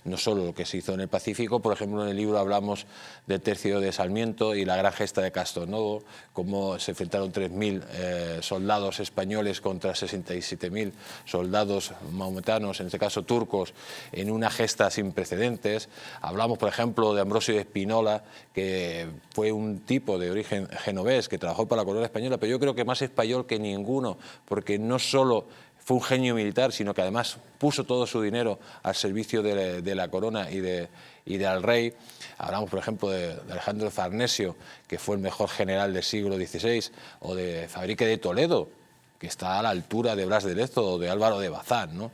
no solo lo que se hizo en el Pacífico. Por ejemplo, en el libro hablamos del Tercio de Sarmiento y la gran gesta de Castelnuovo, cómo se enfrentaron 3.000 soldados españoles contra 67.000 soldados maometanos, en este caso turcos, en una gesta sin precedentes. Hablamos, por ejemplo, de Ambrosio de Spinola, que fue un tipo de origen genovés que trabajó para la corona española, pero yo creo que más español que ninguno, porque no solo fue un genio militar, sino que además puso todo su dinero al servicio de la corona y del rey. Hablamos, por ejemplo, de Alejandro Farnesio, que fue el mejor general del siglo XVI, o de Fadrique de Toledo, que está a la altura de Blas de Lezo o de Álvaro de Bazán, ¿no?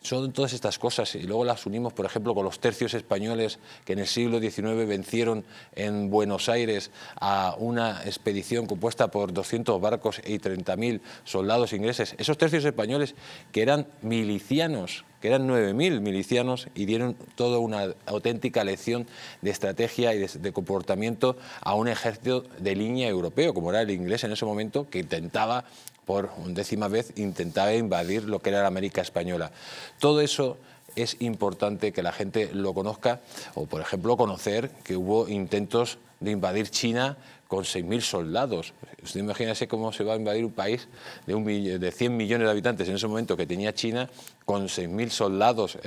Son todas estas cosas, y luego las unimos, por ejemplo, con los tercios españoles que en el siglo XIX vencieron en Buenos Aires a una expedición compuesta por 200 barcos y 30.000 soldados ingleses. Esos tercios españoles que eran milicianos, que eran 9.000 milicianos, y dieron toda una auténtica lección de estrategia y de comportamiento a un ejército de línea europeo, como era el inglés en ese momento, que intentaba, por 10ª vez, intentaba invadir lo que era la América española. Todo eso es importante que la gente lo conozca, o por ejemplo conocer que hubo intentos de invadir China con 6.000 soldados. Usted imagínese cómo se va a invadir un país de 100 millones de habitantes en ese momento que tenía China con 6.000 soldados.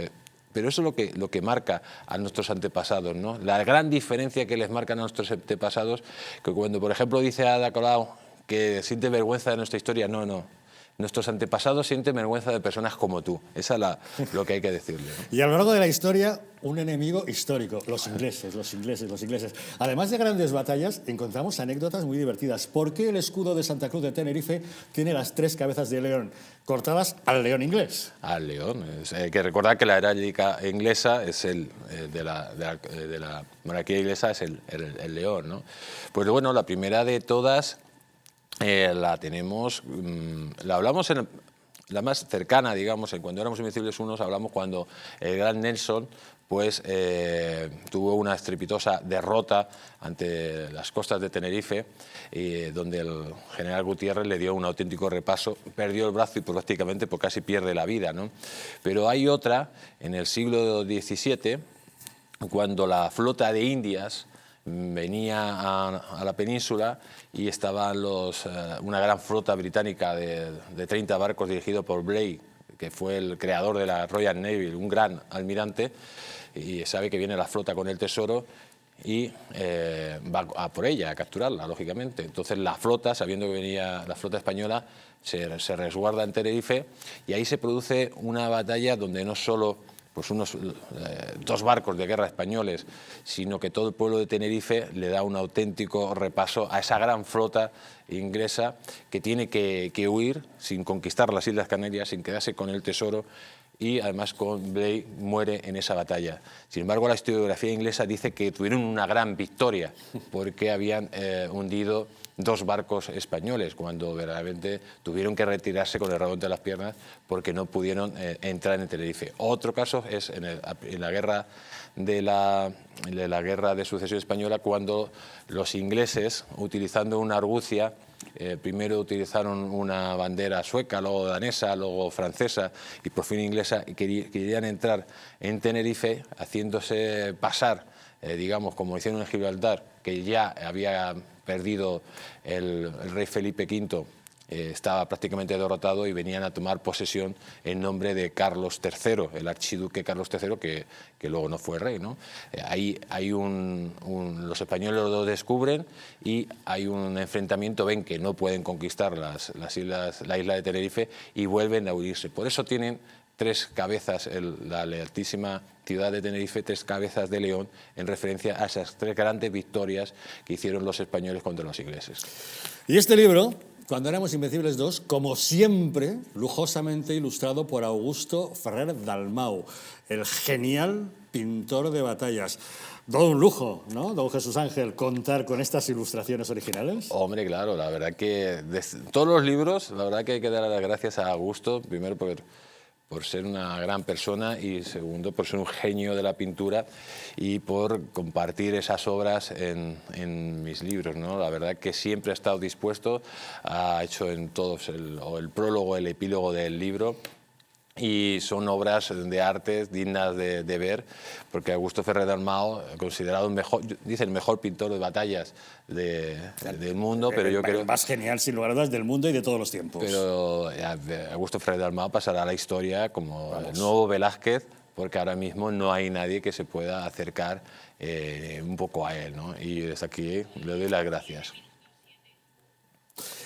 Pero eso es lo que marca a nuestros antepasados, ¿no? La gran diferencia que les marcan a nuestros antepasados, que cuando por ejemplo dice Ada Colau que siente vergüenza de nuestra historia, no. nuestros antepasados sienten vergüenza de personas como tú. Esa es lo que hay que decirle, ¿no? Y a lo largo de la historia, un enemigo histórico, los ingleses, los ingleses, los ingleses. Además de grandes batallas, encontramos anécdotas muy divertidas. ¿Por qué el escudo de Santa Cruz de Tenerife tiene las 3 cabezas de león cortadas al león inglés? Al león. Hay que recordar que la heráldica inglesa es de la monarquía inglesa es el león, ¿no? Pues bueno, la primera de todas la tenemos, la hablamos en la más cercana, digamos, en Cuando éramos invencibles unos, hablamos cuando el gran Nelson pues tuvo una estrepitosa derrota ante las costas de Tenerife, donde el general Gutiérrez le dio un auténtico repaso, perdió el brazo y prácticamente pues, casi pierde la vida, ¿no? Pero hay otra en el siglo XVII, cuando la flota de Indias venía a la península y estaban una gran flota británica de 30 barcos dirigido por Blake, que fue el creador de la Royal Navy, un gran almirante, y sabe que viene la flota con el tesoro y va a por ella, a capturarla, lógicamente. Entonces la flota, sabiendo que venía la flota española, se resguarda en Tenerife y ahí se produce una batalla donde no solo pues unos 2 barcos de guerra españoles, sino que todo el pueblo de Tenerife le da un auténtico repaso a esa gran flota inglesa que tiene que huir sin conquistar las Islas Canarias, sin quedarse con el tesoro, y además con Blake muere en esa batalla. Sin embargo, la historiografía inglesa dice que tuvieron una gran victoria porque habían hundido 2 barcos españoles, cuando verdaderamente tuvieron que retirarse con el rabo entre las piernas porque no pudieron entrar en Tenerife. Otro caso es en la guerra de la guerra de sucesión española, cuando los ingleses, utilizando una argucia, primero utilizaron una bandera sueca, luego danesa, luego francesa y por fin inglesa, y querían entrar en Tenerife haciéndose pasar, digamos, como hicieron en Gibraltar, que ya había perdido el rey Felipe V, estaba prácticamente derrotado, y venían a tomar posesión en nombre de Carlos III, el archiduque Carlos III, que luego no fue rey, ¿no? Ahí hay los españoles lo descubren y hay un enfrentamiento, ven que no pueden conquistar la isla de Tenerife y vuelven a huirse. Por eso tienen 3 cabezas, la altísima ciudad de Tenerife, 3 cabezas de león, en referencia a esas 3 grandes victorias que hicieron los españoles contra los ingleses. Y este libro, Cuando éramos invencibles 2, como siempre, lujosamente ilustrado por Augusto Ferrer Dalmau, el genial pintor de batallas. Todo un lujo, ¿no, don Jesús Ángel, contar con estas ilustraciones originales? Hombre, claro, la verdad que de todos los libros, la verdad que hay que dar las gracias a Augusto, primero por ser una gran persona y segundo por ser un genio de la pintura y por compartir esas obras en mis libros, ¿no? La verdad que siempre ha estado dispuesto, ha hecho en todos el prólogo, el epílogo del libro, y son obras de arte dignas de ver, porque Augusto Ferrer Dalmau, considerado el mejor pintor de batallas del mundo, pero yo creo... El más genial, sin lugar a dudas, del mundo y de todos los tiempos. Pero Augusto Ferrer Dalmau pasará a la historia como el nuevo Velázquez, porque ahora mismo no hay nadie que se pueda acercar un poco a él, ¿no? Y desde aquí le doy las gracias.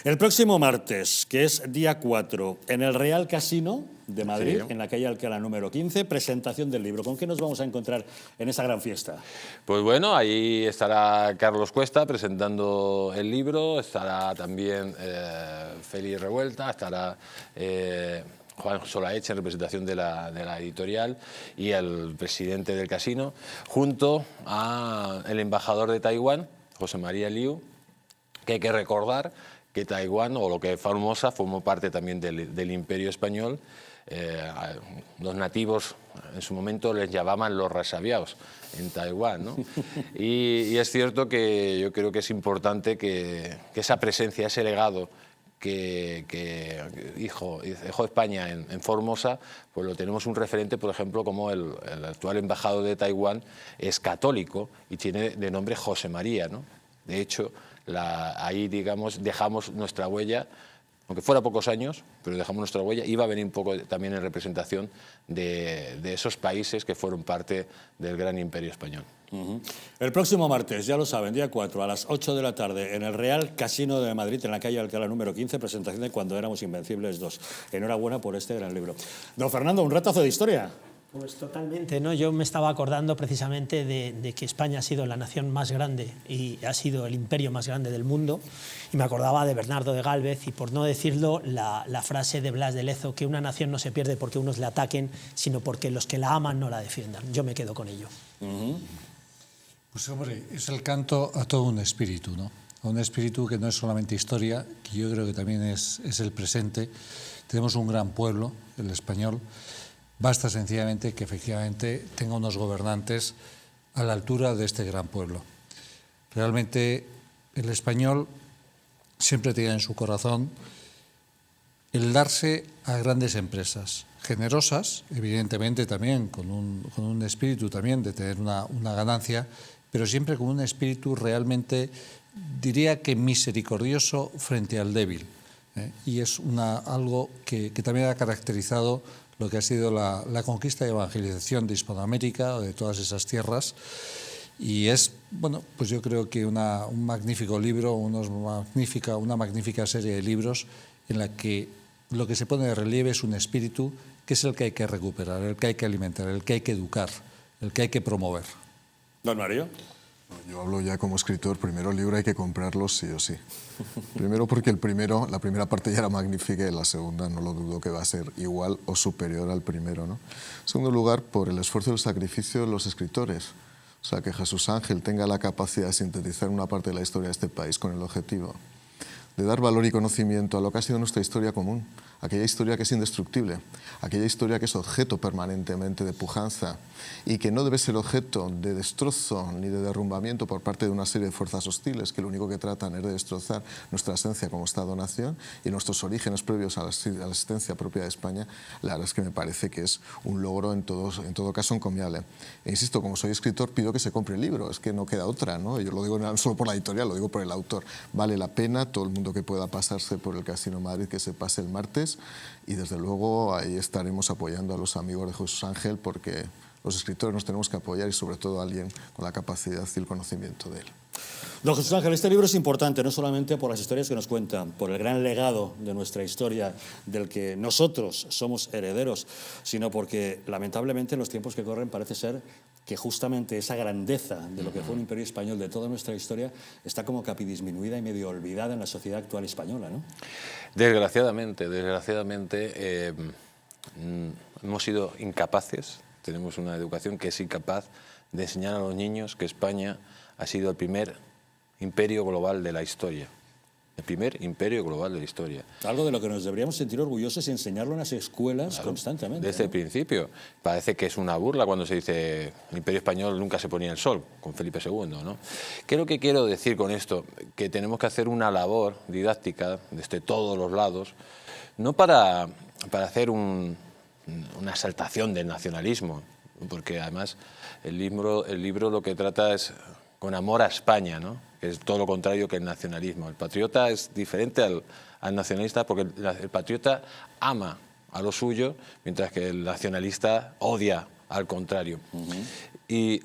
El próximo martes, que es día 4, en el Real Casino de Madrid, sí, en la calle Alcalá número 15, presentación del libro. ¿Con qué nos vamos a encontrar en esa gran fiesta? Pues bueno, ahí estará Carlos Cuesta presentando el libro, estará también Félix Revuelta, estará Juan Solaech en representación de la editorial y el presidente del casino, junto al embajador de Taiwán, José María Liu, que hay que recordar que Taiwán, o lo que es Formosa, formó parte también del Imperio Español. Los nativos en su momento les llamaban los resabiados en Taiwán, ¿no? Y es cierto que yo creo que es importante que esa presencia, ese legado que dejó España en Formosa, pues lo tenemos un referente, por ejemplo, como el actual embajador de Taiwán es católico y tiene de nombre José María, ¿no? De hecho, ahí, digamos, dejamos nuestra huella, aunque fuera pocos años, pero dejamos nuestra huella, iba a venir un poco también en representación de esos países que fueron parte del gran imperio español. El próximo martes, ya lo saben, día 4, a las 8 de la tarde, en el Real Casino de Madrid, en la calle Alcalá número 15, presentación de Cuando éramos invencibles 2. Enhorabuena por este gran libro. Don Fernando, un ratazo de historia. Pues totalmente, ¿no? Yo me estaba acordando precisamente de que España ha sido la nación más grande y ha sido el imperio más grande del mundo, y me acordaba de Bernardo de Gálvez y, por no decirlo, la frase de Blas de Lezo, que una nación no se pierde porque unos la ataquen, sino porque los que la aman no la defiendan. Yo me quedo con ello. Pues hombre, es el canto a todo un espíritu, ¿no? A un espíritu que no es solamente historia, que yo creo que también es el presente. Tenemos un gran pueblo, el español. Basta sencillamente que efectivamente tenga unos gobernantes a la altura de este gran pueblo. Realmente el español siempre tiene en su corazón el darse a grandes empresas, generosas, evidentemente también con un espíritu también de tener una ganancia, pero siempre con un espíritu realmente, diría que misericordioso frente al débil. Y es algo que también ha caracterizado lo que ha sido la conquista y evangelización de Hispanoamérica o de todas esas tierras. Y es, bueno, pues yo creo que un magnífico libro, una magnífica serie de libros en la que lo que se pone de relieve es un espíritu que es el que hay que recuperar, el que hay que alimentar, el que hay que educar, el que hay que promover. Don Mario. Yo hablo ya como escritor, primero el libro hay que comprarlo sí o sí. Primero porque la primera parte ya era magnífica y la segunda no lo dudo que va a ser igual o superior al primero, ¿no? En segundo lugar, por el esfuerzo y el sacrificio de los escritores. O sea, que Jesús Ángel tenga la capacidad de sintetizar una parte de la historia de este país con el objetivo de dar valor y conocimiento a lo que ha sido nuestra historia común, aquella historia que es indestructible, aquella historia que es objeto permanentemente de pujanza y que no debe ser objeto de destrozo ni de derrumbamiento por parte de una serie de fuerzas hostiles que lo único que tratan es de destrozar nuestra esencia como Estado-nación y nuestros orígenes previos a la existencia propia de España. La verdad es que me parece que es un logro en todo caso encomiable. E insisto, como soy escritor, pido que se compre el libro, es que no queda otra, ¿no? Yo lo digo no solo por la editorial, lo digo por el autor. Vale la pena, todo el mundo que pueda pasarse por el Casino Madrid que se pase el martes, y desde luego ahí estaremos apoyando a los amigos de Jesús Ángel, porque los escritores nos tenemos que apoyar y sobre todo a alguien con la capacidad y el conocimiento de él. Don Jesús Ángel, este libro es importante no solamente por las historias que nos cuentan, por el gran legado de nuestra historia del que nosotros somos herederos, sino porque lamentablemente en los tiempos que corren parece ser que justamente esa grandeza de lo que fue un imperio español de toda nuestra historia está como capidisminuida y medio olvidada en la sociedad actual española, ¿no? Desgraciadamente, hemos sido incapaces, tenemos una educación que es incapaz de enseñar a los niños que España ha sido el primer imperio global de la historia. El primer imperio global de la historia. Algo de lo que nos deberíamos sentir orgullosos y enseñarlo en las escuelas constantemente. Desde el principio. Parece que es una burla cuando se dice el imperio español nunca se ponía el sol, con Felipe II, ¿no? ¿Qué es lo que quiero decir con esto? Que tenemos que hacer una labor didáctica desde todos los lados, no para hacer una exaltación del nacionalismo, porque además el libro lo que trata es con amor a España, ¿no? Es todo lo contrario que el nacionalismo. El patriota es diferente al nacionalista porque el patriota ama a lo suyo, mientras que el nacionalista odia al contrario. Y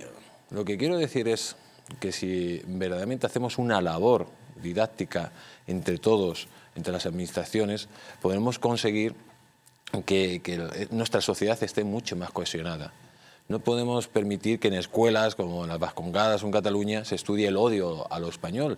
lo que quiero decir es que si verdaderamente hacemos una labor didáctica entre todos, entre las administraciones, podremos conseguir que nuestra sociedad esté mucho más cohesionada. No podemos permitir que en escuelas como en las Vascongadas o en Cataluña se estudie el odio a lo español,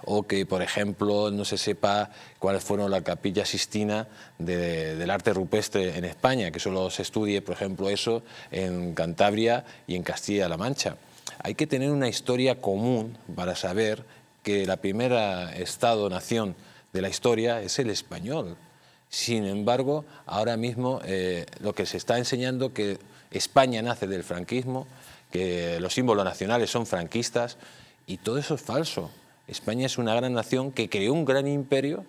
o que, por ejemplo, no se sepa cuáles fueron la Capilla Sixtina del arte rupestre en España, que solo se estudie, por ejemplo, eso en Cantabria y en Castilla-La Mancha. Hay que tener una historia común para saber que la primera Estado-nación de la historia es el español. Sin embargo, ahora mismo lo que se está enseñando que España nace del franquismo, que los símbolos nacionales son franquistas, y todo eso es falso. España es una gran nación que creó un gran imperio,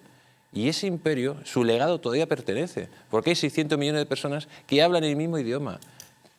y ese imperio, su legado todavía pertenece, porque hay 600 millones de personas que hablan el mismo idioma,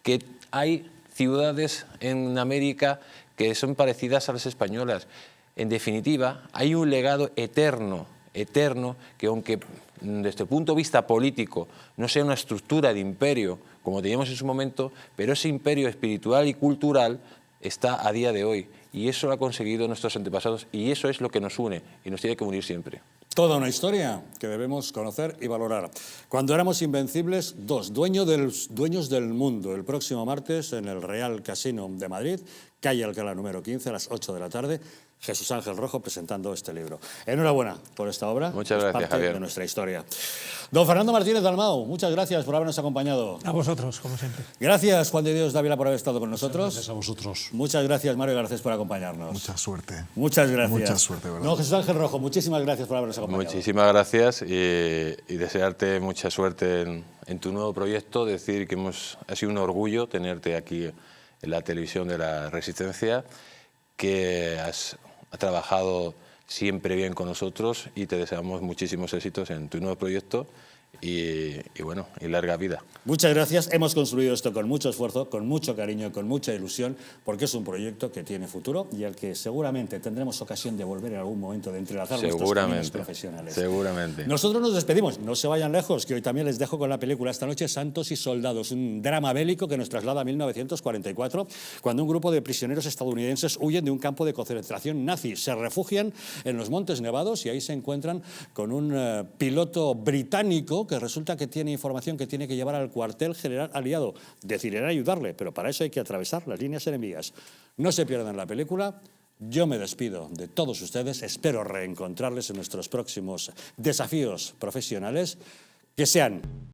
que hay ciudades en América que son parecidas a las españolas. En definitiva, hay un legado eterno eterno que, aunque desde el punto de vista político no sea una estructura de imperio como teníamos en su momento, pero ese imperio espiritual y cultural está a día de hoy. Y eso lo han conseguido nuestros antepasados y eso es lo que nos une y nos tiene que unir siempre. Toda una historia que debemos conocer y valorar. Cuando éramos invencibles, dueños del mundo. El próximo martes en el Real Casino de Madrid, calle Alcalá número 15, a las 8 de la tarde, Jesús Ángel Rojo presentando este libro. Enhorabuena por esta obra. Muchas gracias, parte Javier. De nuestra historia. Don Fernando Martínez Dalmau, muchas gracias por habernos acompañado. A vosotros, como siempre. Gracias, Juan de Dios Dávila, por haber estado con nosotros. Gracias a vosotros. Muchas gracias, Mario Garcés, por acompañarnos. Mucha suerte. Muchas gracias. Mucha suerte, ¿verdad? No, Jesús Ángel Rojo, muchísimas gracias por habernos acompañado. Muchísimas gracias y desearte mucha suerte en tu nuevo proyecto. Decir que ha sido un orgullo tenerte aquí en la televisión de la Resistencia, que has trabajado siempre bien con nosotros y te deseamos muchísimos éxitos en tu nuevo proyecto y larga vida. Muchas gracias. Hemos construido esto con mucho esfuerzo, con mucho cariño, con mucha ilusión, porque es un proyecto que tiene futuro y al que seguramente tendremos ocasión de volver en algún momento, de entrelazar nuestros caminos profesionales. Seguramente. Nosotros nos despedimos. No se vayan lejos, que hoy también les dejo con la película esta noche, Santos y Soldados, un drama bélico que nos traslada a 1944, cuando un grupo de prisioneros estadounidenses huyen de un campo de concentración nazi. Se refugian en los Montes Nevados y ahí se encuentran con un piloto británico que resulta que tiene información que tiene que llevar al cuartel general aliado. Decidirán ayudarle, pero para eso hay que atravesar las líneas enemigas. No se pierdan la película. Yo me despido de todos ustedes. Espero reencontrarles en nuestros próximos desafíos profesionales. Que sean